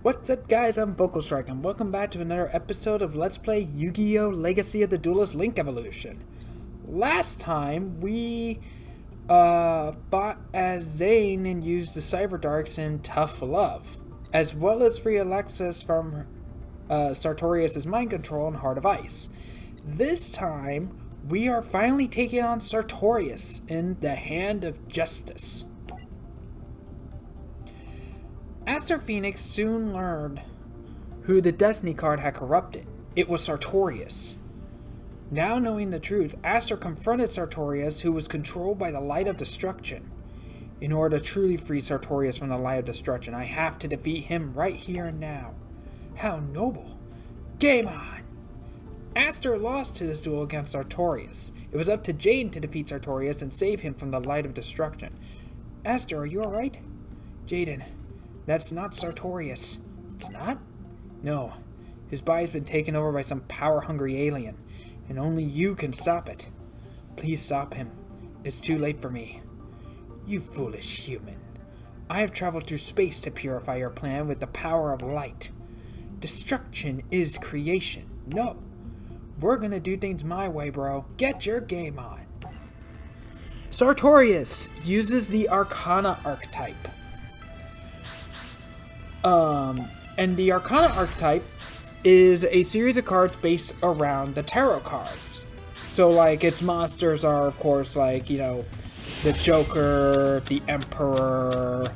What's up guys, I'm Vocal Strike and welcome back to another episode of Let's Play Yu-Gi-Oh! Legacy of the Duelist Link Evolution. Last time we fought as Jaden and used the Cyber Darks in Tough Love, as well as free Alexis from Sartorius' Mind Control and Heart of Ice. This time we are finally taking on Sartorius in the Hand of Justice. Aster Phoenix soon learned who the Destiny card had corrupted. It was Sartorius. Now knowing the truth, Aster confronted Sartorius, who was controlled by the Light of Destruction. In order to truly free Sartorius from the Light of Destruction, I have to defeat him right here and now. How noble. Game on! Aster lost to this duel against Sartorius. It was up to Jaden to defeat Sartorius and save him from the Light of Destruction. Aster, are you alright? Jaden. That's not Sartorius. It's not? No. His body's been taken over by some power-hungry alien, and only you can stop it. Please stop him. It's too late for me. You foolish human. I have traveled through space to purify your plan with the power of light. Destruction is creation. No. We're gonna do things my way, bro. Get your game on. Sartorius uses the Arcana archetype. And the Arcana archetype is a series of cards based around the tarot cards. So, like, its monsters are, of course, like, you know, the Joker, the Emperor,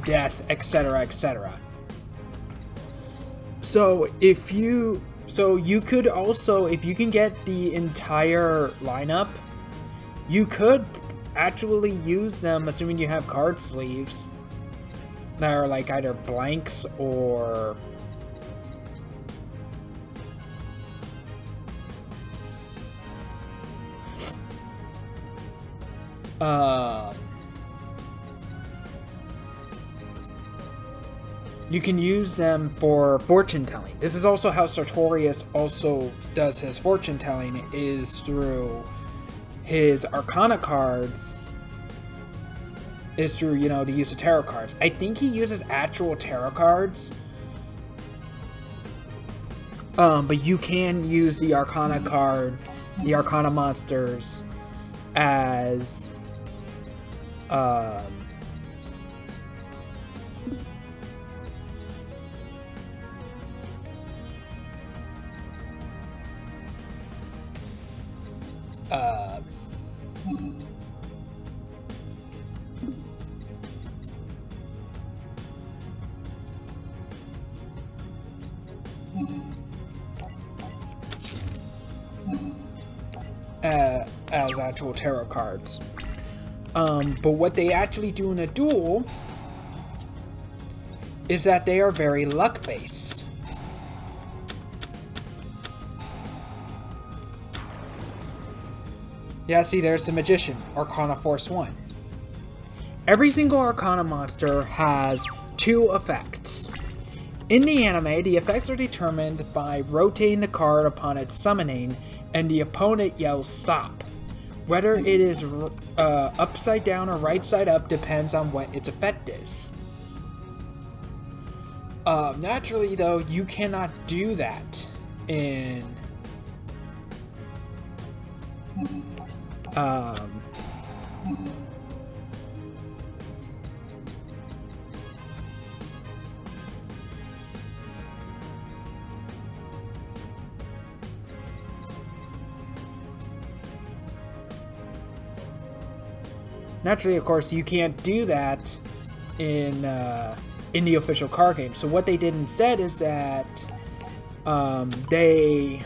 Death, etc., etc. So, you could also, if you can get the entire lineup, you could actually use them, assuming you have card sleeves that are like either blanks or you can use them for fortune telling. This is also how Sartorius also does his fortune telling, is through his Arcana cards, is through, you know, the use of tarot cards. I think he uses actual tarot cards. But you can use the Arcana cards, the Arcana monsters, as actual tarot cards. But what they actually do in a duel is that they are very luck based. Yeah, see, there's the Magician, Arcana Force 1. Every single Arcana monster has two effects. In the anime, the effects are determined by rotating the card upon its summoning, and the opponent yells stop. Whether it is upside down or right side up depends on what its effect is. Naturally, though, you cannot do that in naturally, of course, you can't do that in the official card game. So what they did instead is that they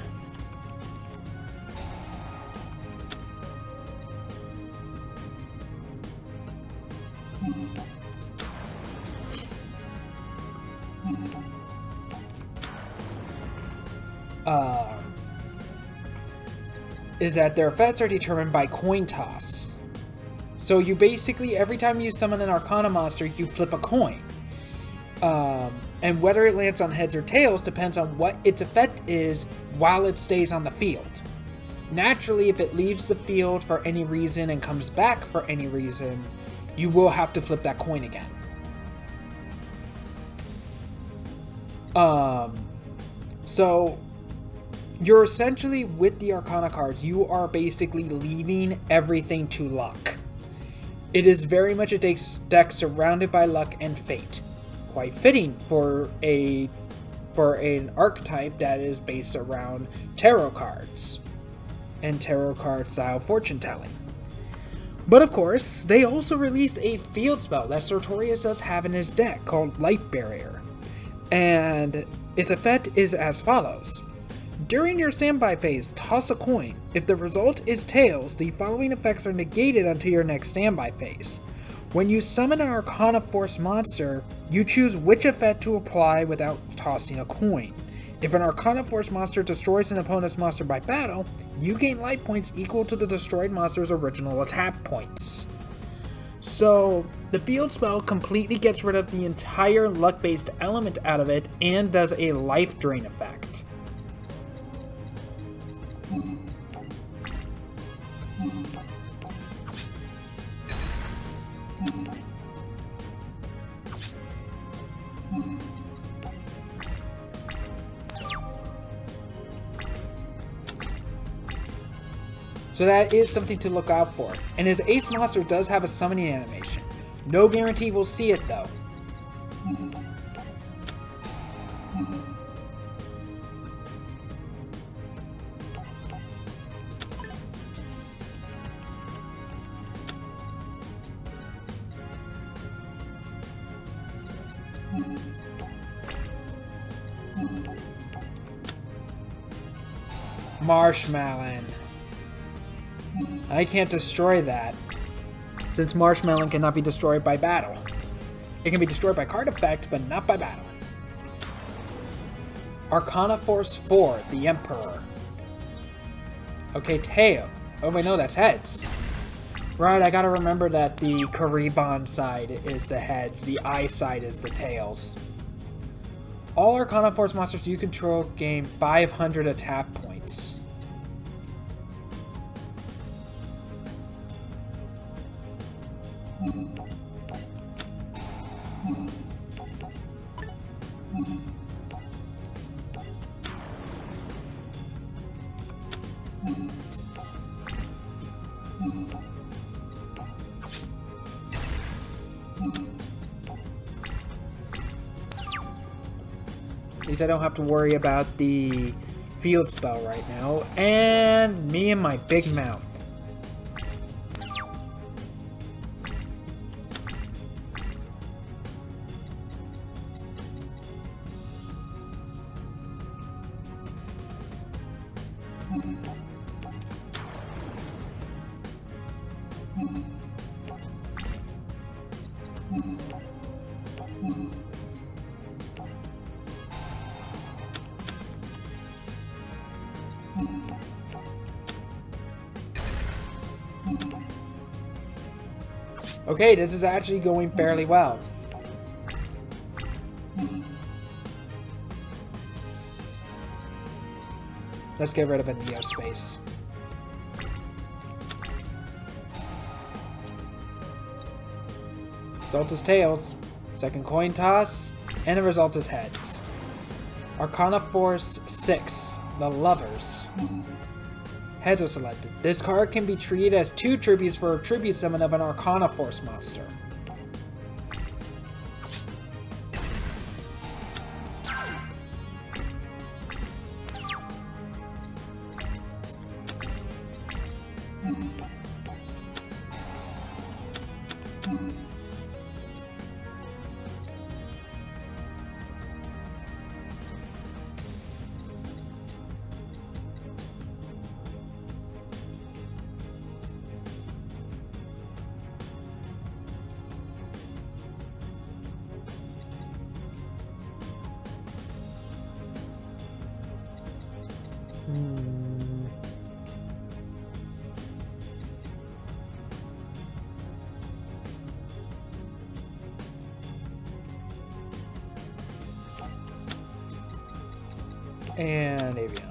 is that their effects are determined by coin toss. So you basically, every time you summon an Arcana monster, you flip a coin. And whether it lands on heads or tails depends on what its effect is while it stays on the field. Naturally, if it leaves the field for any reason and comes back for any reason, you will have to flip that coin again. So you're essentially, with the Arcana cards, you are basically leaving everything to luck. It is very much a deck surrounded by luck and fate. Quite fitting for an archetype that is based around tarot cards and tarot card style fortune telling. But of course, they also released a field spell that Sartorius does have in his deck called Light Barrier. And its effect is as follows. During your standby phase, toss a coin. If the result is tails, the following effects are negated until your next standby phase. When you summon an Arcana Force monster, you choose which effect to apply without tossing a coin. If an Arcana Force monster destroys an opponent's monster by battle, you gain life points equal to the destroyed monster's original attack points. So, the field spell completely gets rid of the entire luck-based element out of it and does a life drain effect. So that is something to look out for. And his ace monster does have a summoning animation. No guarantee we'll see it though. Marshmallow. I can't destroy that, since Marshmallow cannot be destroyed by battle. It can be destroyed by card effect, but not by battle. Arcana Force 4, the Emperor. Okay, tail. Oh wait, no, that's heads. Right, I gotta remember that the Kariban side is the heads, the eye side is the tails. All Arcana Force monsters you control gain 500 attack points. At least I don't have to worry about the field spell right now. And me and my big mouth. Okay, this is actually going fairly well. Let's get rid of a Neo space. Result is tails. Second coin toss, and the result is heads. Arcana Force 6, the Lovers. Heads are selected. This card can be treated as 2 tributes for a tribute summon of an Arcana Force monster. And Avion.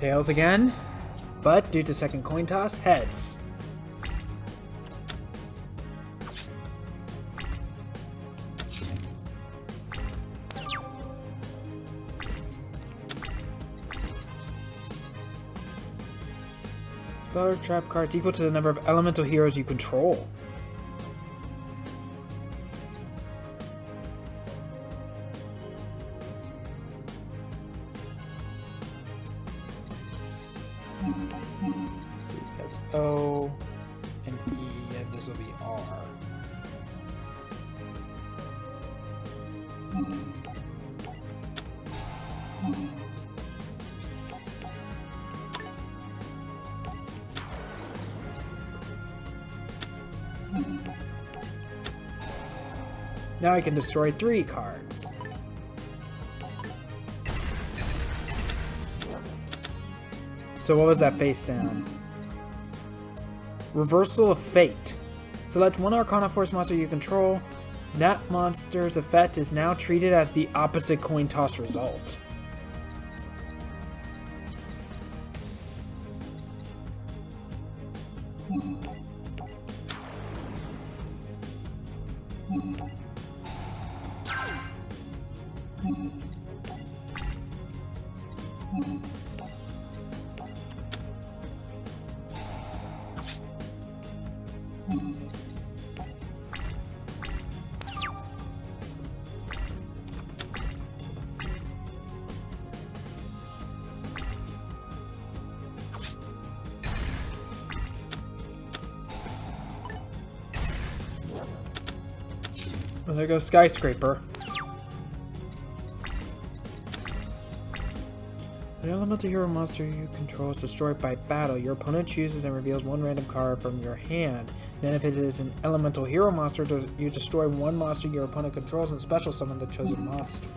Tails again, but due to second coin toss, heads. Spell or trap cards equal to the number of elemental heroes you control. That's O and E, and this will be R. Now I can destroy 3 cards. So what was that face down? Reversal of Fate. Select one Arcana Force monster you control. That monster's effect is now treated as the opposite coin toss result. Well, there goes Skyscraper. An elemental hero monster you control is destroyed by battle. Your opponent chooses and reveals one random card from your hand. Then if it is an elemental hero monster, you destroy one monster your opponent controls and special summon the chosen monster.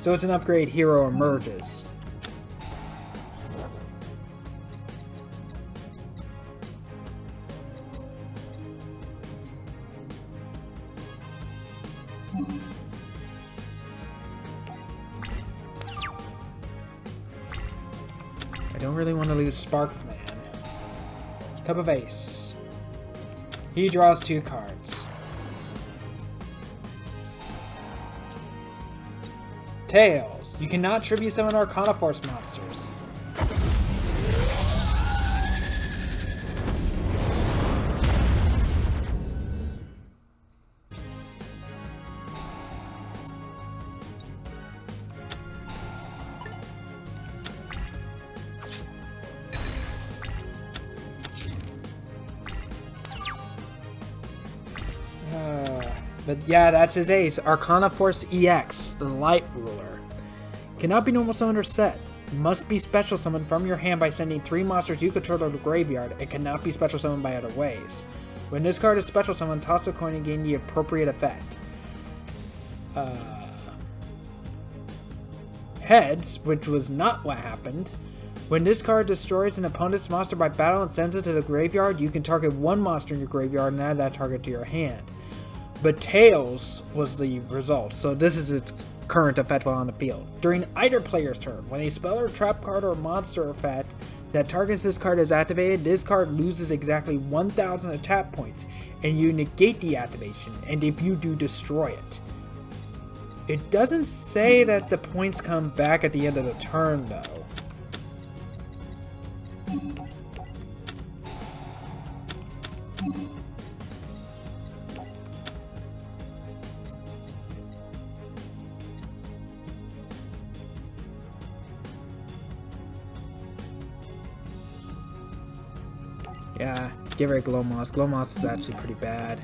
So it's an upgrade hero emerges. I don't really want to lose Sparkman. Cup of Ace. He draws 2 cards. Tails. You cannot tribute summon Arcana Force monsters. But yeah, that's his ace. Arcana Force EX, the Light Ruler. Cannot be normal summoned or set. Must be special summoned from your hand by sending 3 monsters you control to the graveyard. It cannot be special summoned by other ways. When this card is special summoned, toss a coin and gain the appropriate effect. Heads, which was not what happened. When this card destroys an opponent's monster by battle and sends it to the graveyard, you can target 1 monster in your graveyard and add that target to your hand. But Tails was the result, so this is its current effect while on the field. During either player's turn, when a spell or trap card or monster effect that targets this card is activated, this card loses exactly 1,000 attack points, and you negate the activation, and if you do, destroy it. It doesn't say that the points come back at the end of the turn, though. Yeah, get rid of Glowmoss. Glowmoss is actually pretty bad.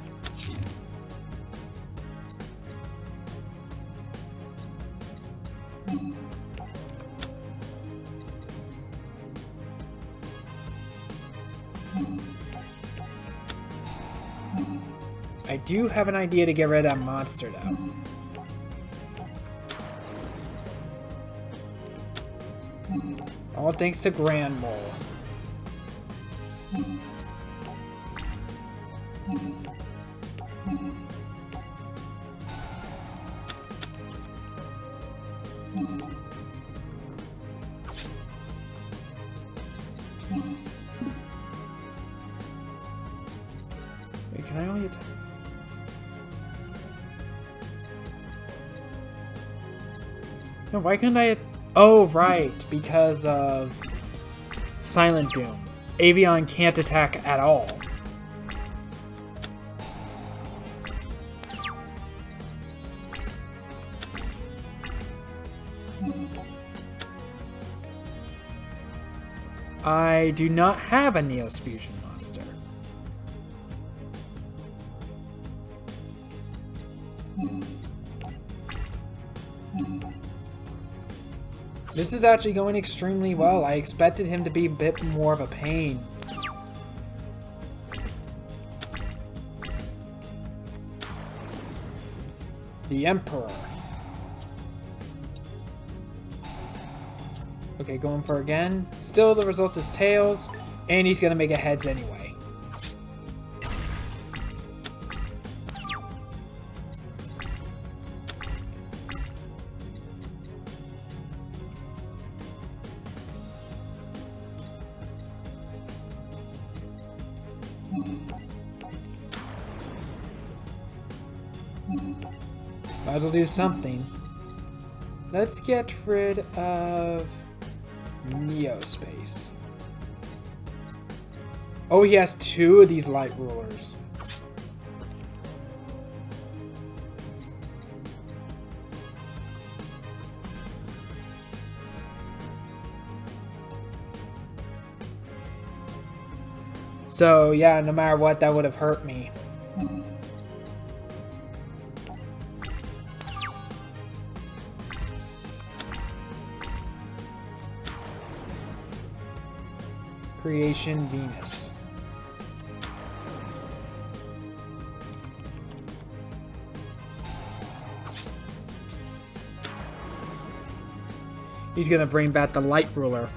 I do have an idea to get rid of that monster, though. All thanks to Grand Mole. Wait, can I only attack? No, why couldn't I? Oh, right, because of Silent Doom. Avion can't attack at all. I do not have a Neos Fusion monster. This is actually going extremely well. I expected him to be a bit more of a pain. The Emperor. Okay, going for again. Still, the result is tails, and he's gonna make it heads anyway. Might as well do something. Let's get rid of Neospace. Oh, he has 2 of these light rulers. So, yeah, no matter what, that would have hurt me. Creation Venus. He's gonna bring back the light ruler.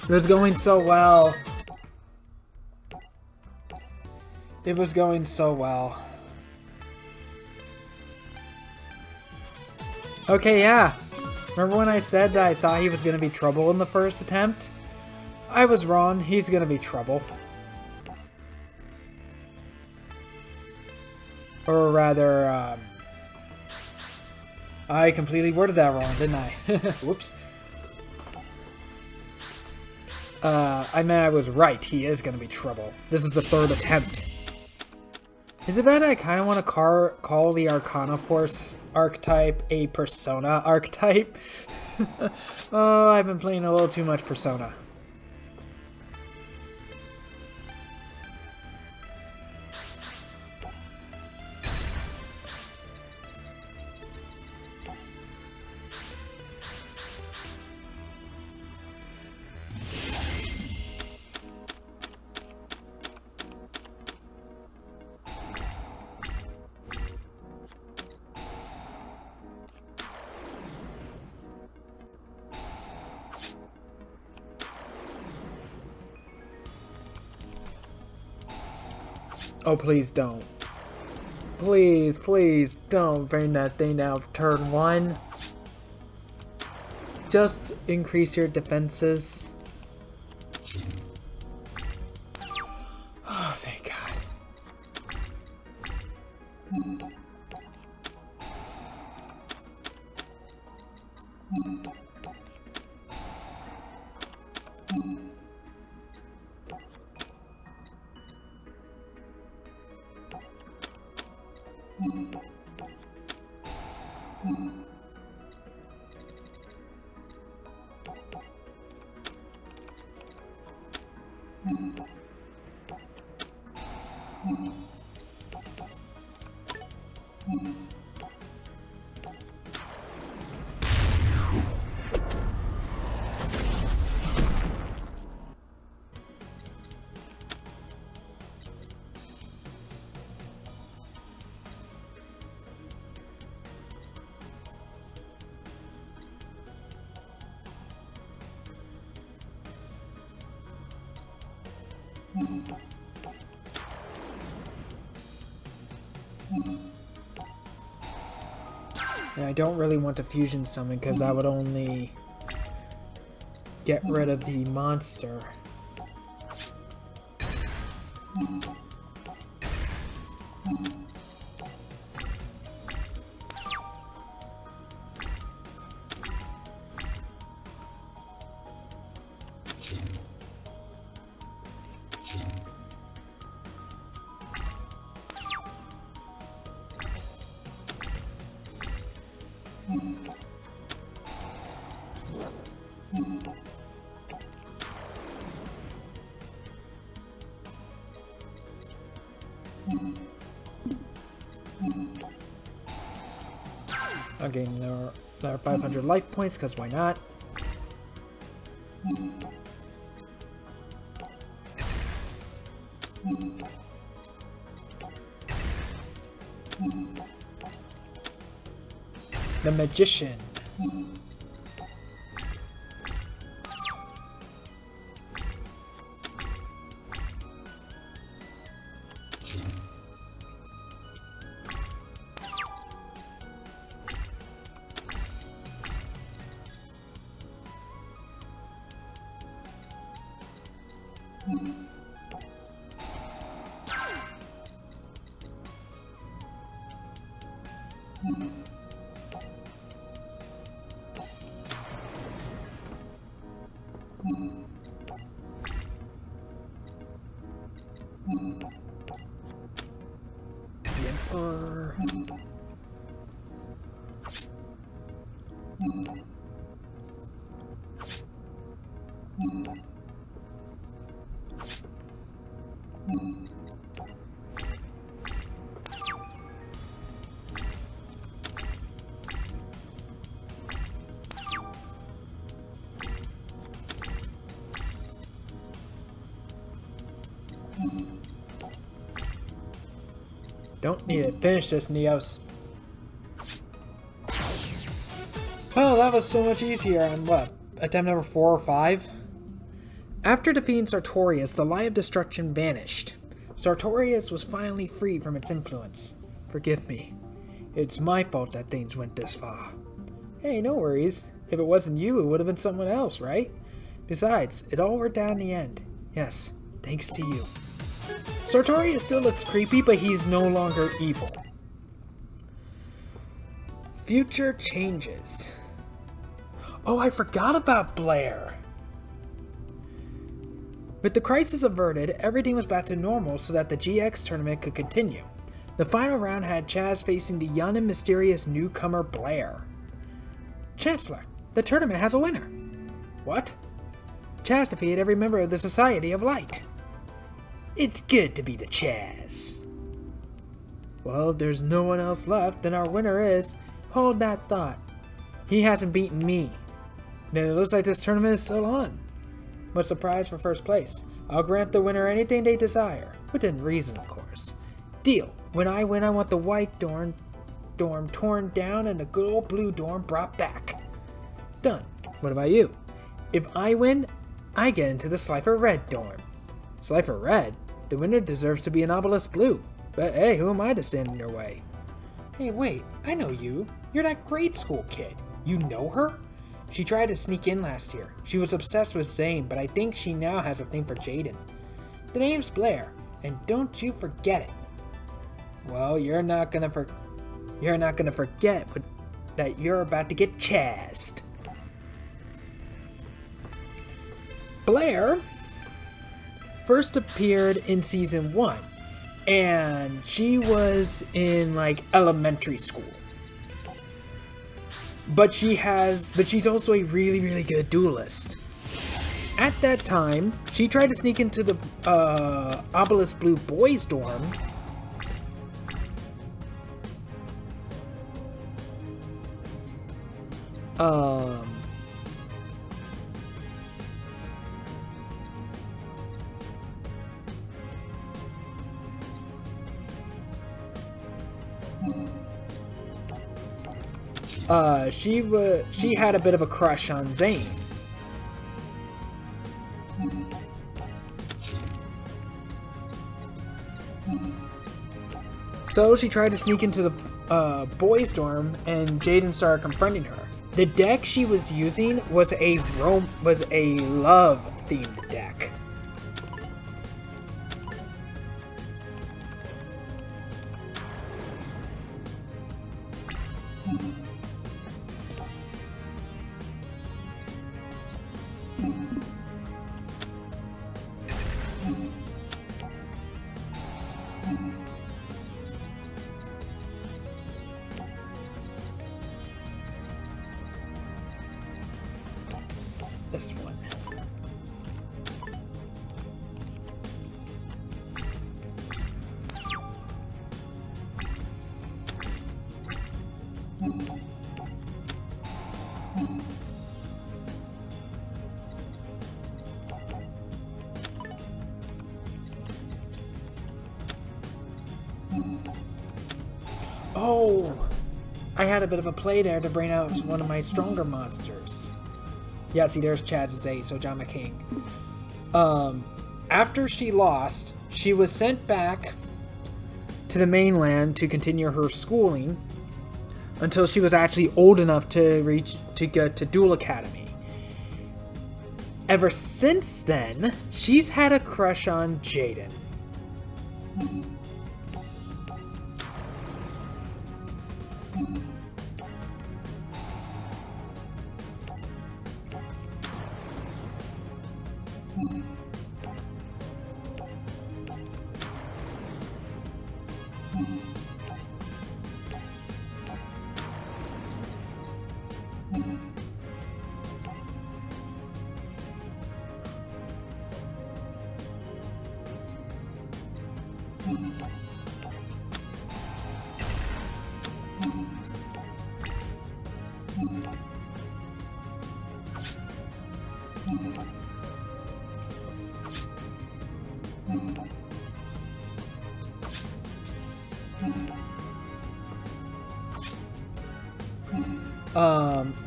It was going so well. It was going so well. Okay, yeah. Remember when I said that I thought he was going to be trouble in the first attempt? I was wrong. He's going to be trouble. Or rather, I completely worded that wrong, didn't I? Whoops. I mean, I was right. He is going to be trouble. This is the 3rd attempt. Is it bad I kind of want to call the Arcana Force archetype a Persona archetype? Oh, I've been playing a little too much Persona. Oh, please don't. Please, please don't bring that thing down turn 1. Just increase your defenses. Oh, thank God. And I don't really want to fusion summon because that would only get rid of the monster. I'll gain another 500 life points, because why not? The Magician. The Emperor. Don't need it. Finish this, Neos. Oh, that was so much easier on what? Attempt number 4 or 5? After defeating Sartorius, the Lie of Destruction vanished. Sartorius was finally freed from its influence. Forgive me. It's my fault that things went this far. Hey, no worries. If it wasn't you, it would have been someone else, right? Besides, it all worked out in the end. Yes, thanks to you. Sartorius still looks creepy, but he's no longer evil. Future changes. Oh, I forgot about Blair! With the crisis averted, everything was back to normal so that the GX tournament could continue. The final round had Chaz facing the young and mysterious newcomer Blair. Chancellor, the tournament has a winner. What? Chaz defeated every member of the Society of Light. It's good to be the Chaz. Well, if there's no one else left, then our winner is... Hold that thought. He hasn't beaten me. Then it looks like this tournament is still on. What's the prize for first place? I'll grant the winner anything they desire. Within reason, of course. Deal. When I win, I want the white dorm torn down and the good old blue dorm brought back. Done. What about you? If I win, I get into the Slifer Red dorm. Slifer Red? The winner deserves to be an Obelisk Blue. But hey, who am I to stand in your way? Hey, wait. I know you. You're that grade school kid. You know her? She tried to sneak in last year. She was obsessed with Zane, but I think she now has a thing for Jaden. The name's Blair, and don't you forget it. Well, you're not gonna forget that you're about to get chazzed. Blair first appeared in season 1, and she was in like elementary school. But she's also a really, really good duelist. At that time, she tried to sneak into the Obelisk Blue boys dorm. She had a bit of a crush on Zane. So she tried to sneak into the boys' dorm, and Jaden started confronting her. The deck she was using was a love-themed deck. This one. Oh, I had a bit of a play there to bring out one of my stronger monsters. Yeah, see, there's Chad's ace, so John McCain. After she lost, she was sent back to the mainland to continue her schooling until she was actually old enough to get to Duel Academy. Ever since then, she's had a crush on Jaden.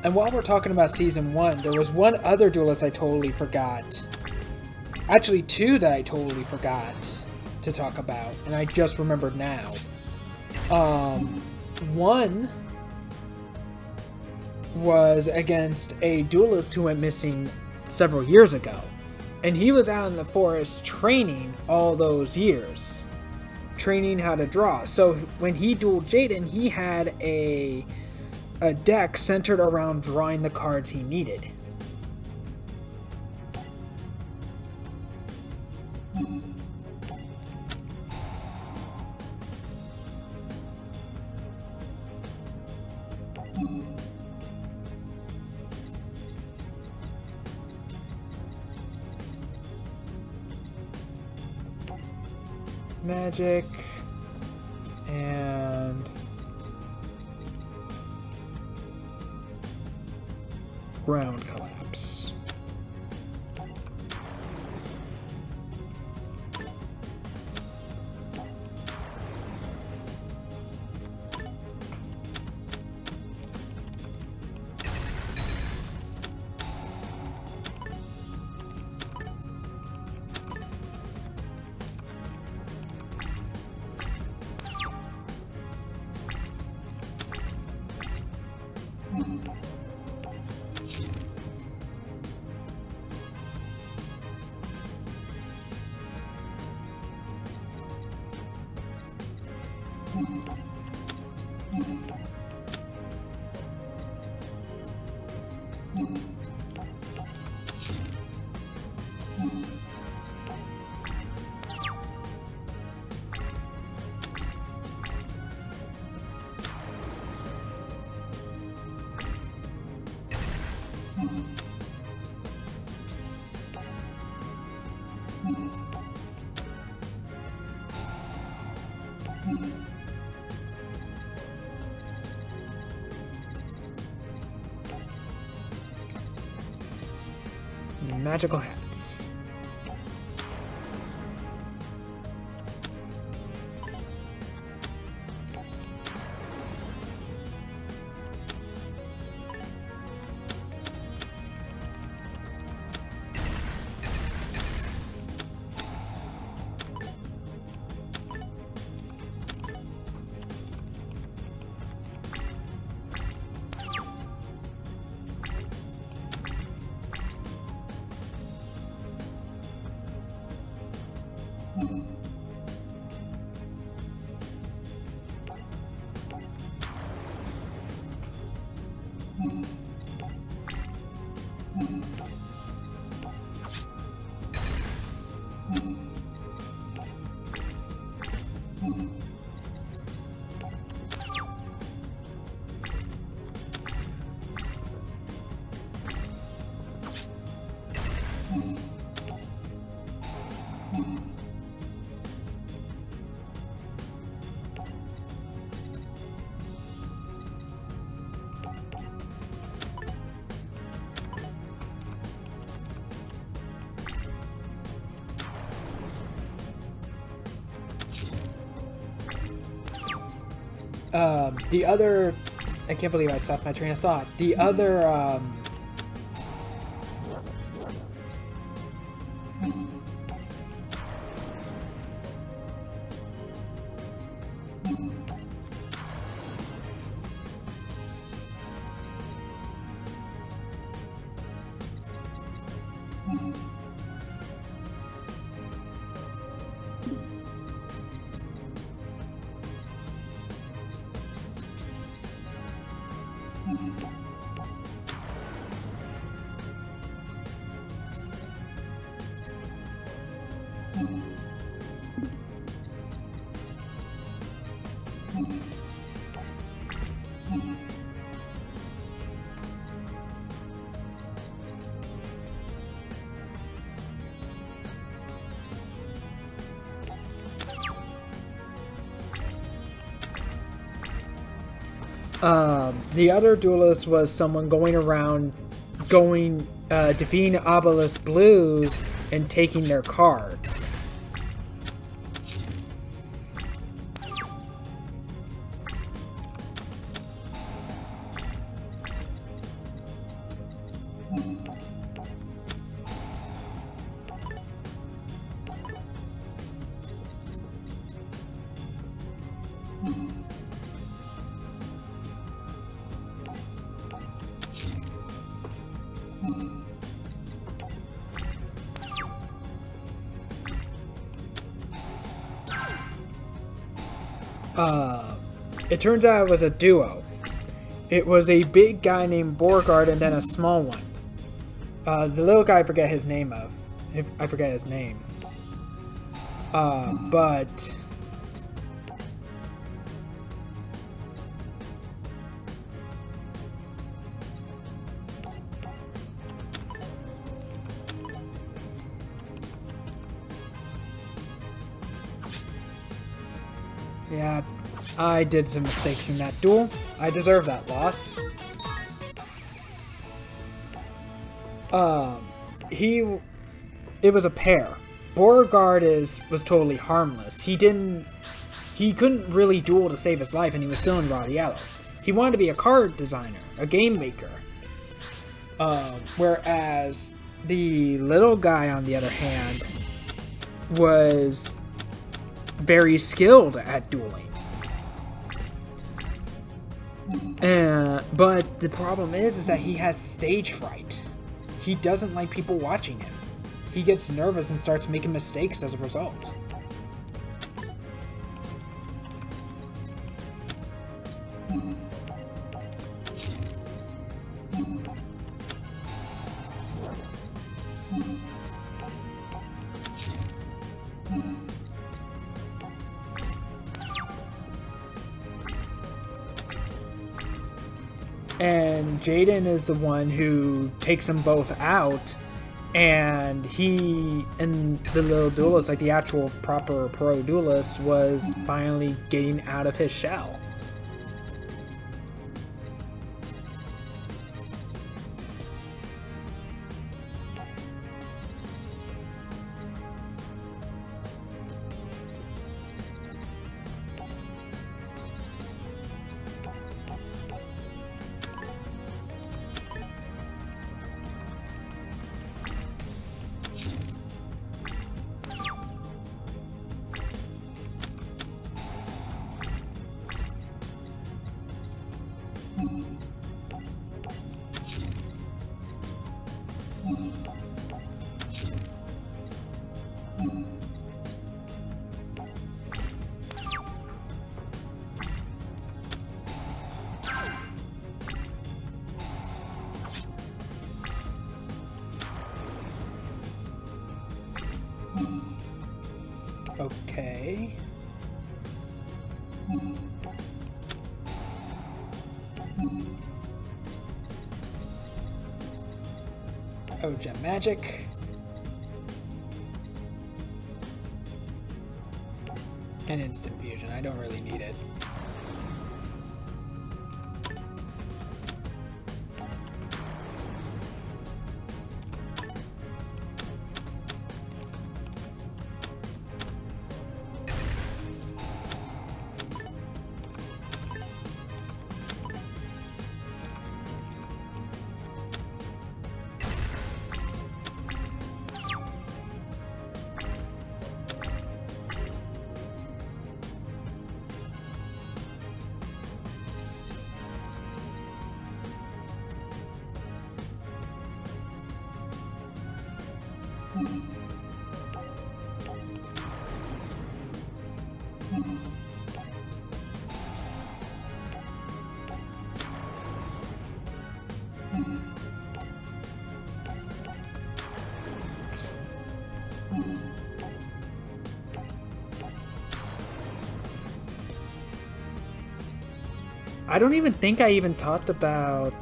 And while we're talking about Season 1, there was one other duelist I totally forgot. Actually, two that I totally forgot to talk about, and I just remembered now. One was against a duelist who went missing several years ago. And he was out in the forest training all those years. Training how to draw. So when he dueled Jaden, he had a deck centered around drawing the cards he needed. Magic and ground collapse. Magical hats. The other... I can't believe I stopped my train of thought. The other, the other duelist was someone going around, defeating obelisk blues and taking their cards. It turns out it was a duo. It was a big guy named Borgard and then a small one. The little guy I forget his name of. I forget his name. But... yeah, I did some mistakes in that duel. I deserve that loss. It was a pair. Beauregard was totally harmless. He couldn't really duel to save his life, and he was still in raw yellow. He wanted to be a card designer, a game maker. Whereas the little guy, on the other hand, was very skilled at dueling. But the problem is that he has stage fright. He doesn't like people watching him. He gets nervous and starts making mistakes as a result. And Jaden is the one who takes them both out, and he and the little duelist, like the actual proper pro duelist, was finally getting out of his shell. Okay. Oh, gem magic. And instant fusion. I don't really need it. I don't even think I even talked about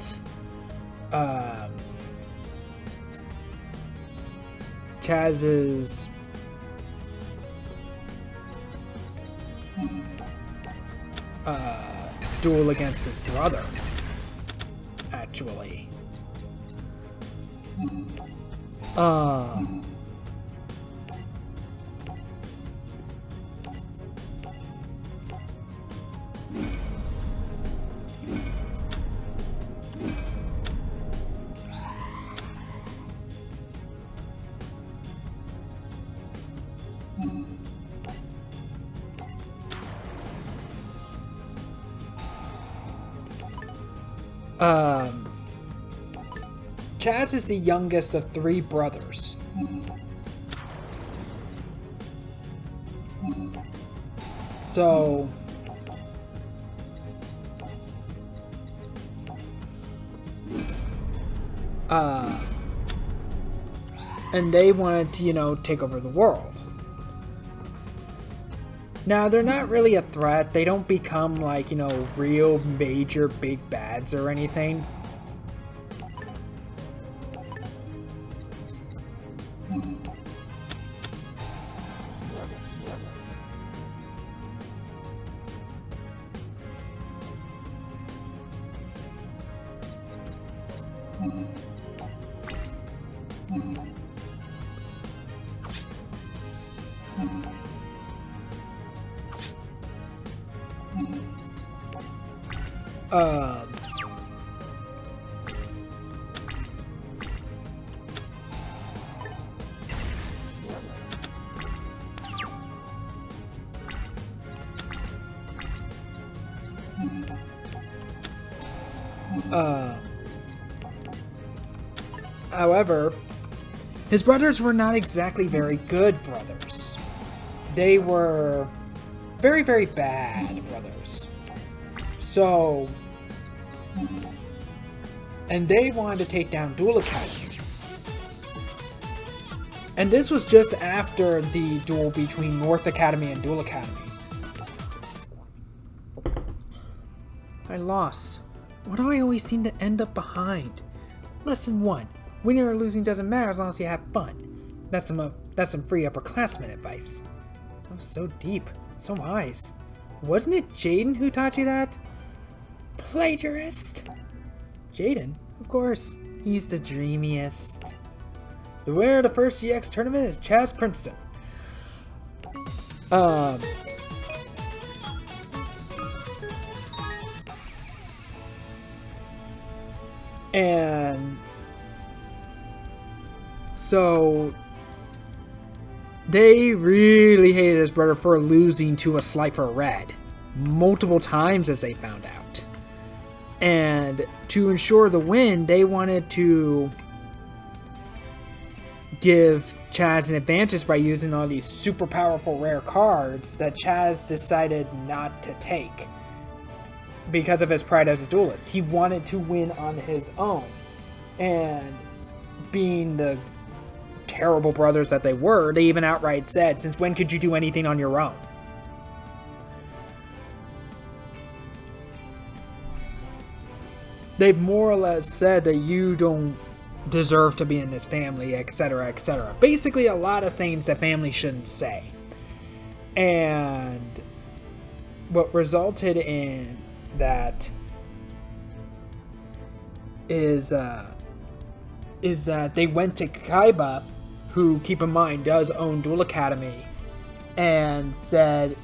Chaz's duel against his brother, actually. Chaz is the youngest of 3 brothers. So and they wanted to, you know, take over the world. Now, they're not really a threat. They don't become, like, you know, real major big bads or anything. However, his brothers were not exactly very good brothers. They were very, very bad brothers. So, and they wanted to take down Duel Academy. And this was just after the duel between North Academy and Duel Academy. I lost. Why do I always seem to end up behind? Lesson 1. Winning or losing doesn't matter as long as you have fun. That's some free upperclassmen advice. That was so deep, so wise. Wasn't it Jaden who taught you that? Plagiarist! Jaden? Of course. He's the dreamiest. The winner of the first GX tournament is Chaz Princeton. And so they really hated his brother for losing to a Slifer Red multiple times, as they found out. And to ensure the win, they wanted to give Chaz an advantage by using all these super powerful rare cards that Chaz decided not to take because of his pride as a duelist. He wanted to win on his own. And being the terrible brothers that they were, they even outright said, "Since when could you do anything on your own?" They've more or less said that you don't deserve to be in this family, etc., etc. Basically, a lot of things that families shouldn't say. And what resulted in that is that they went to Kaiba, who, keep in mind, does own Duel Academy, and said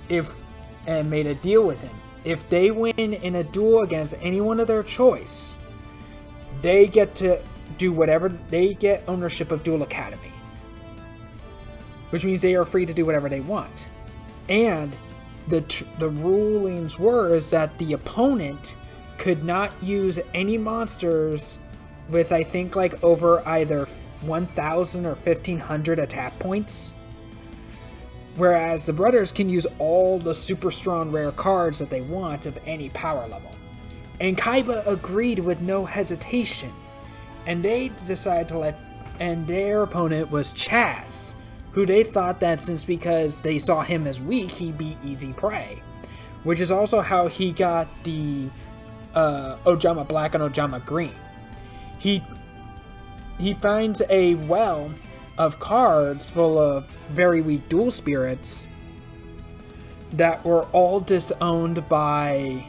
and made a deal with him. If they win in a duel against anyone of their choice, they get to do whatever, they get ownership of Duel Academy. Which means they are free to do whatever they want. And the rulings were is that the opponent could not use any monsters with I think like over either 1,000 or 1,500 attack points. Whereas the brothers can use all the super strong rare cards that they want of any power level. And Kaiba agreed with no hesitation, and they decided to let, and their opponent was Chaz, who they thought that since because they saw him as weak, he'd be easy prey. Which is also how he got the Ojama Black and Ojama Green. He finds a well of cards full of very weak dual spirits that were all disowned by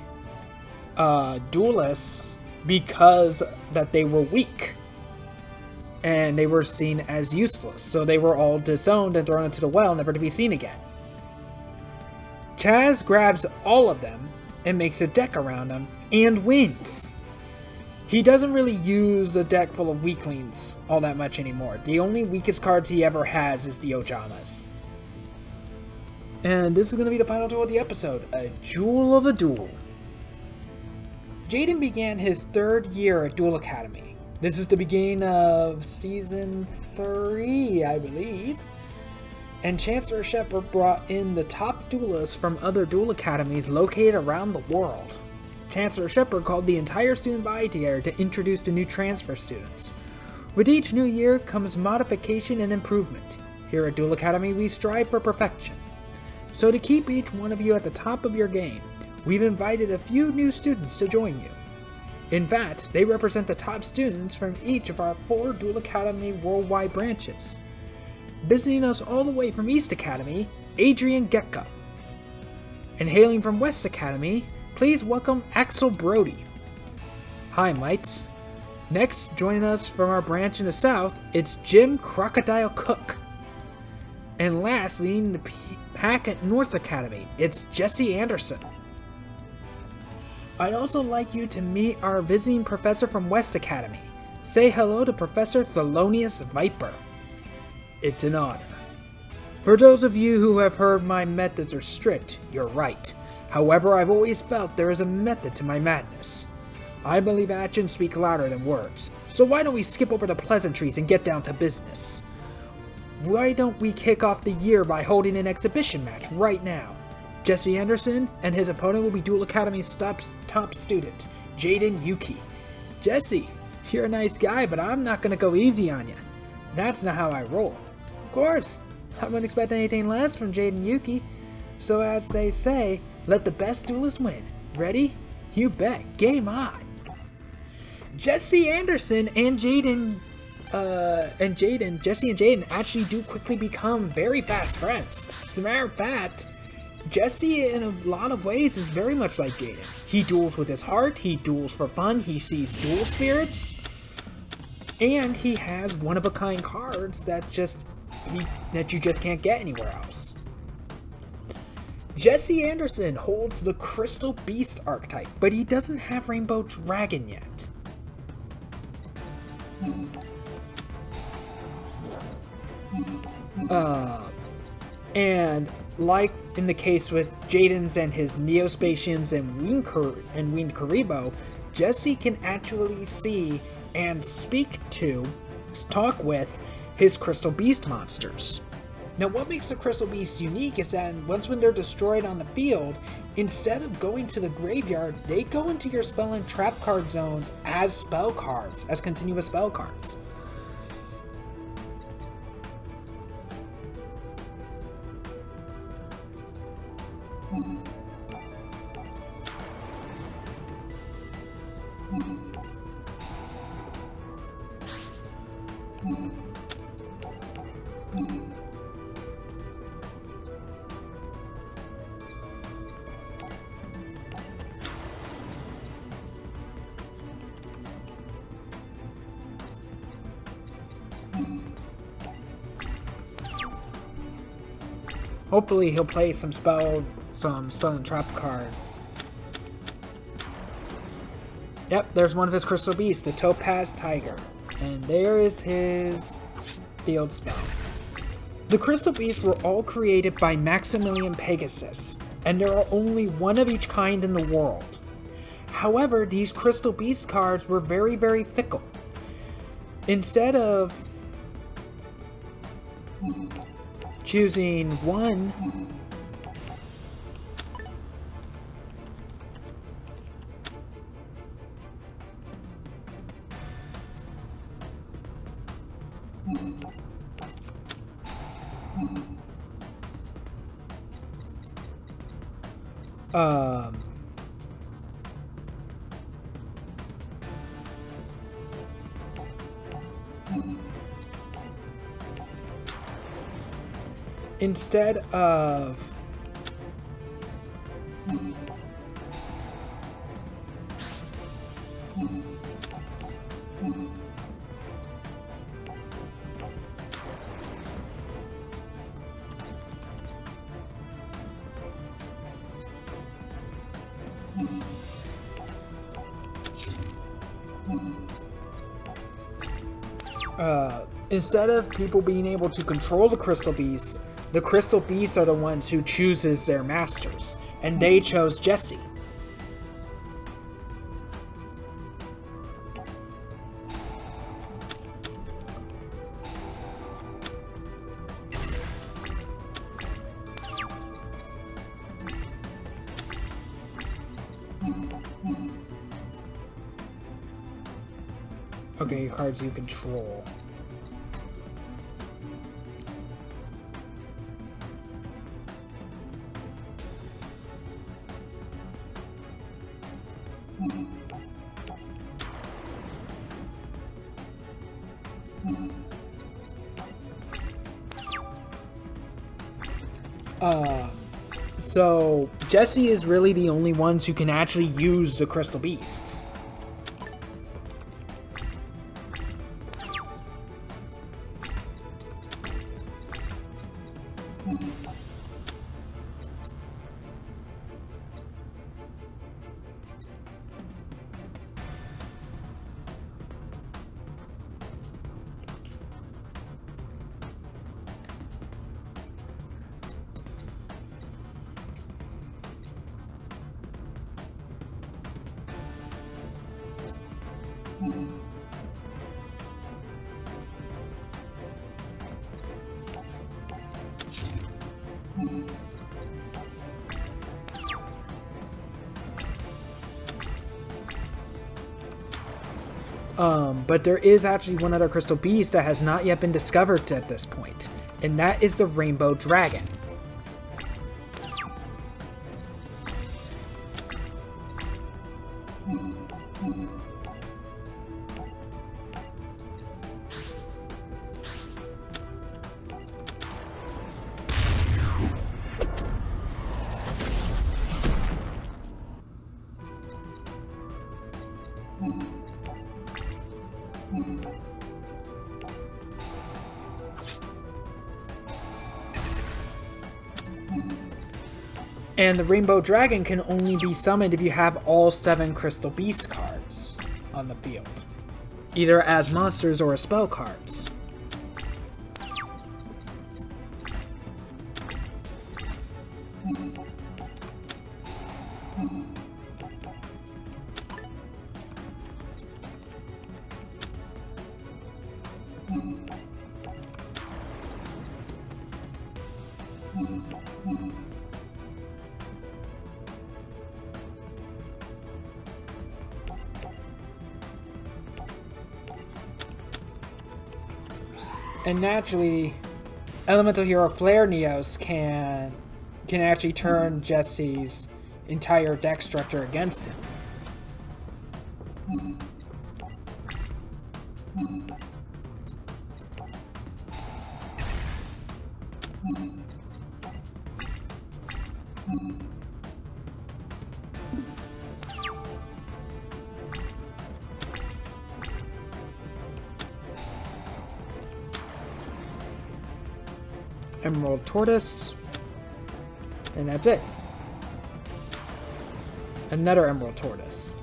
duelists because that they were weak and they were seen as useless, so they were all disowned and thrown into the well, never to be seen again. Chaz grabs all of them and makes a deck around them and wins. He doesn't really use a deck full of weaklings all that much anymore. The only weakest cards he ever has is the Ojamas. And this is going to be the final duel of the episode, a Jewel of a Duel. Jaden began his 3rd year at Duel Academy. This is the beginning of Season 3, I believe. And Chancellor Shepard brought in the top duelists from other duel academies located around the world. Chancellor Shepard called the entire student body together to introduce the new transfer students. With each new year comes modification and improvement. Here at Duel Academy we strive for perfection. So to keep each one of you at the top of your game, we've invited a few new students to join you. In fact, they represent the top students from each of our 4 Duel Academy worldwide branches. Visiting us all the way from East Academy, Adrian Gekka. And hailing from West Academy, please welcome Axel Brody. Hi mates. Next, joining us from our branch in the south, it's Jim Crocodile Cook. And last, leading the pack at North Academy, it's Jesse Anderson. I'd also like you to meet our visiting professor from West Academy. Say hello to Professor Thelonious Viper. It's an honor. For those of you who have heard my methods are strict, you're right. However, I've always felt there is a method to my madness. I believe actions speak louder than words, so why don't we skip over the pleasantries and get down to business? Why don't we kick off the year by holding an exhibition match right now? Jesse Anderson and his opponent will be Duel Academy's top student, Jaden Yuki. Jesse, you're a nice guy, but I'm not gonna go easy on you. That's not how I roll. Of course, I wouldn't expect anything less from Jaden Yuki. So as they say, let the best duelist win. Ready? You bet. Game on. Jesse Anderson and Jesse and Jaden actually do quickly become very fast friends. As a matter of fact, Jesse in a lot of ways is very much like Jaden. He duels with his heart, he duels for fun, he sees duel spirits, and he has one-of-a-kind cards that you just can't get anywhere else. Jesse Anderson holds the Crystal Beast archetype, but he doesn't have Rainbow Dragon yet. And like in the case with Jaden's and his Neospatians and Winged Karibo, Jesse can actually see and talk with his Crystal Beast monsters. Now what makes the Crystal Beasts unique is that once when they're destroyed on the field, instead of going to the graveyard, they go into your spell and trap card zones as spell cards, as continuous spell cards. Hopefully he'll play some spell and trap cards. Yep, there's one of his Crystal Beasts, the Topaz Tiger. And there is his field spell. The Crystal Beasts were all created by Maximilian Pegasus, and there are only one of each kind in the world. However, these Crystal Beast cards were very, very fickle. Instead of choosing one, instead of people being able to control the crystal beasts are the ones who chooses their masters, and they chose Jesse. Okay, cards you control. So Jesse is really the only ones who can actually use the crystal beasts. But there is actually one other crystal beast that has not yet been discovered at this point, and that is the rainbow dragon. And the Rainbow Dragon can only be summoned if you have all 7 Crystal Beast cards on the field, either as monsters or as spell cards. And naturally, Elemental Hero Flare Neos can actually turn Jesse's entire deck structure against him. Emerald Tortoise, and that's it. Another Emerald Tortoise.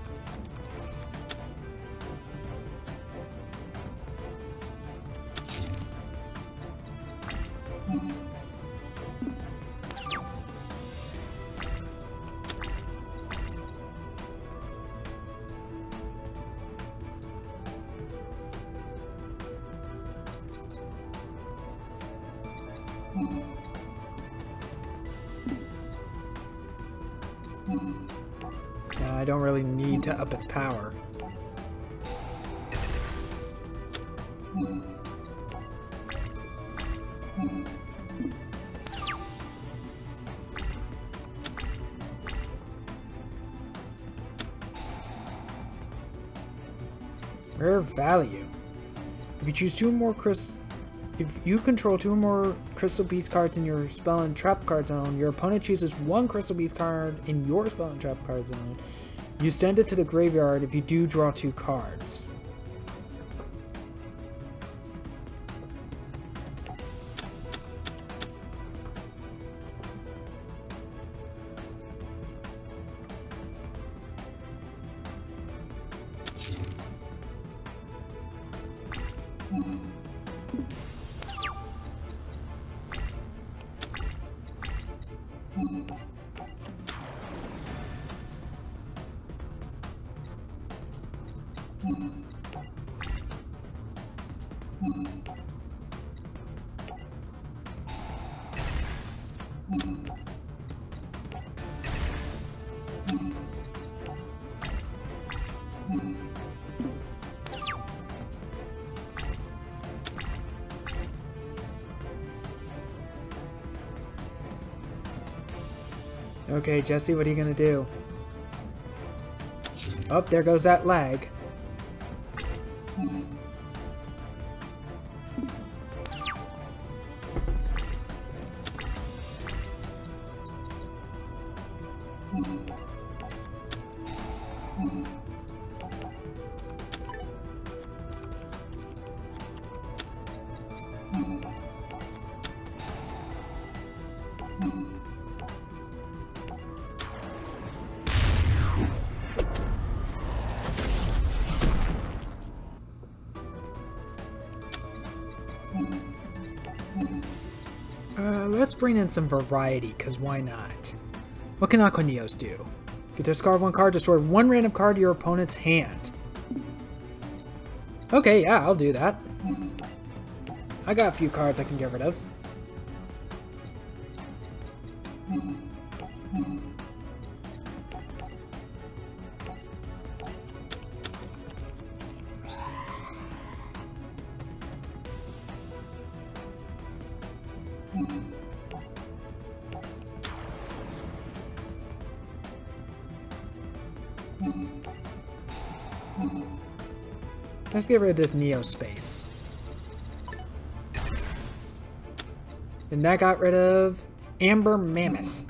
I don't really need to up its power. Rare value. If you choose if you control 2 or more Crystal Beast cards in your Spell and Trap card zone, your opponent chooses 1 Crystal Beast card in your Spell and Trap card zone. You send it to the graveyard if you do draw 2 cards. Okay, Jesse, what are you gonna do? Oh, there goes that lag. Let's bring in some variety, because why not? What can Aquaneos do? You can discard 1 card, destroy 1 random card to your opponent's hand. Okay, yeah, I'll do that. I got a few cards I can get rid of. Let's get rid of this Neo space. And that got rid of Amber Mammoth.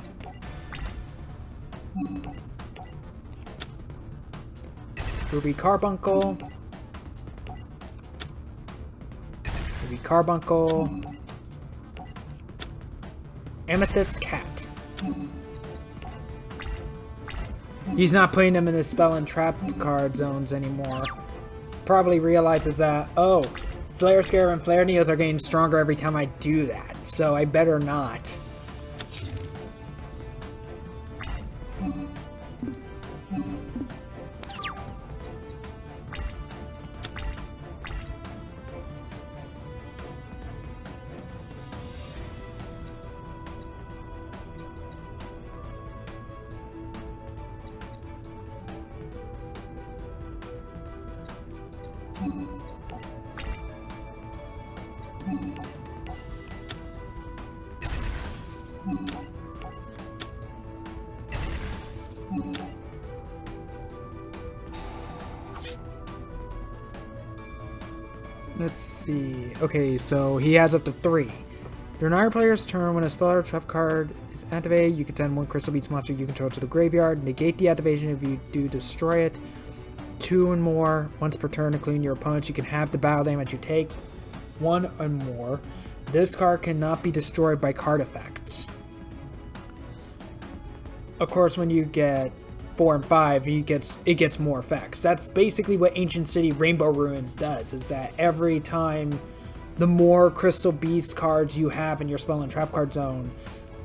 Ruby Carbuncle. Ruby Carbuncle. Amethyst Cat. He's not putting them in the Spell and Trap card zones anymore. Probably realizes that, oh, Flare Scarab and Flare Neos are getting stronger every time I do that, so I better not. Let's see. Okay, so he has up to 3. During our player's turn, when a spell or trap card is activated, you can send 1 Crystal Beast monster you control to the graveyard. Negate the activation if you do destroy it. 2 and more once per turn, including your opponents. You can have the battle damage you take. 1 and more. This card cannot be destroyed by card effects. Of course, when you get 4 and 5, it gets more effects. That's basically what Ancient City Rainbow Ruins does, is that every time the more Crystal Beast cards you have in your Spell and Trap card zone,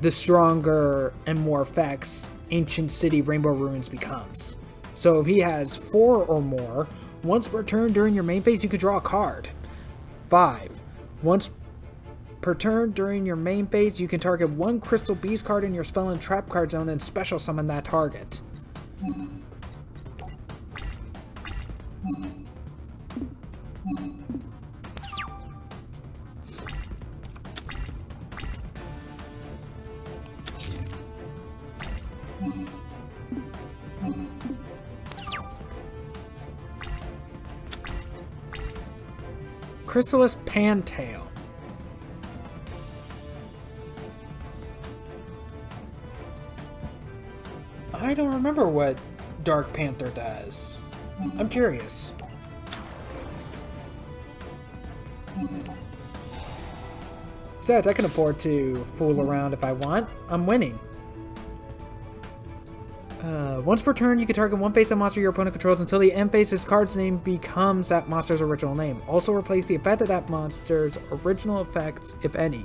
the stronger and more effects Ancient City Rainbow Ruins becomes. So if he has 4 or more, once per turn during your main phase, you could draw a card. 5. Once Per turn during your main phase, you can target one Crystal Beast card in your spell and trap card zone and special summon that target. Chrysalis Pantail. I don't remember what Dark Panther does. I'm curious. Besides, I can afford to fool around if I want. I'm winning. Once per turn, you can target one face-up monster your opponent controls until the end phase this card's name becomes that monster's original name. Also replace the effect of that monster's original effects, if any.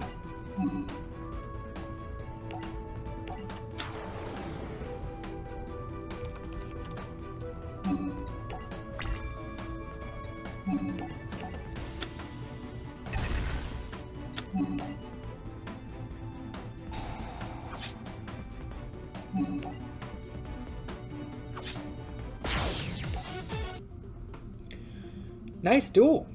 Nice duel.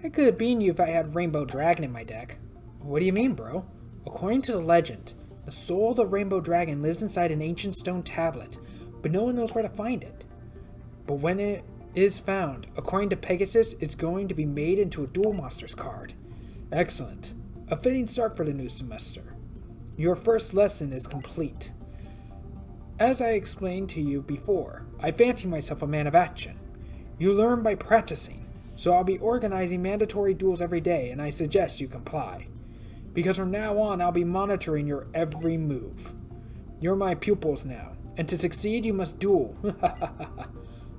I could have beaten you if I had Rainbow Dragon in my deck. What do you mean, bro? According to the legend, the soul of the Rainbow Dragon lives inside an ancient stone tablet, but no one knows where to find it. But when it is found, according to Pegasus, it's going to be made into a Duel Monsters card. Excellent. A fitting start for the new semester. Your first lesson is complete. As I explained to you before, I fancy myself a man of action. You learn by practicing, so I'll be organizing mandatory duels every day, and I suggest you comply. Because from now on, I'll be monitoring your every move. You're my pupils now, and to succeed, you must duel.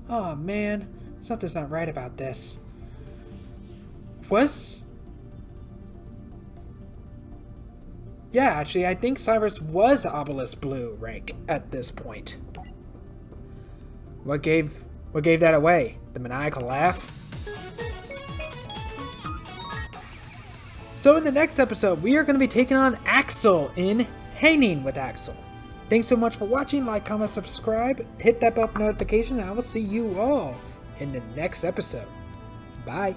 Aw, man, something's not right about this. Yeah, actually, I think Cyrus was Obelisk Blue rank at this point. What gave that away? The maniacal laugh? So in the next episode, we are going to be taking on Axel in Hanging with Axel. Thanks so much for watching. Like, comment, subscribe, hit that bell for notification, and I will see you all in the next episode. Bye.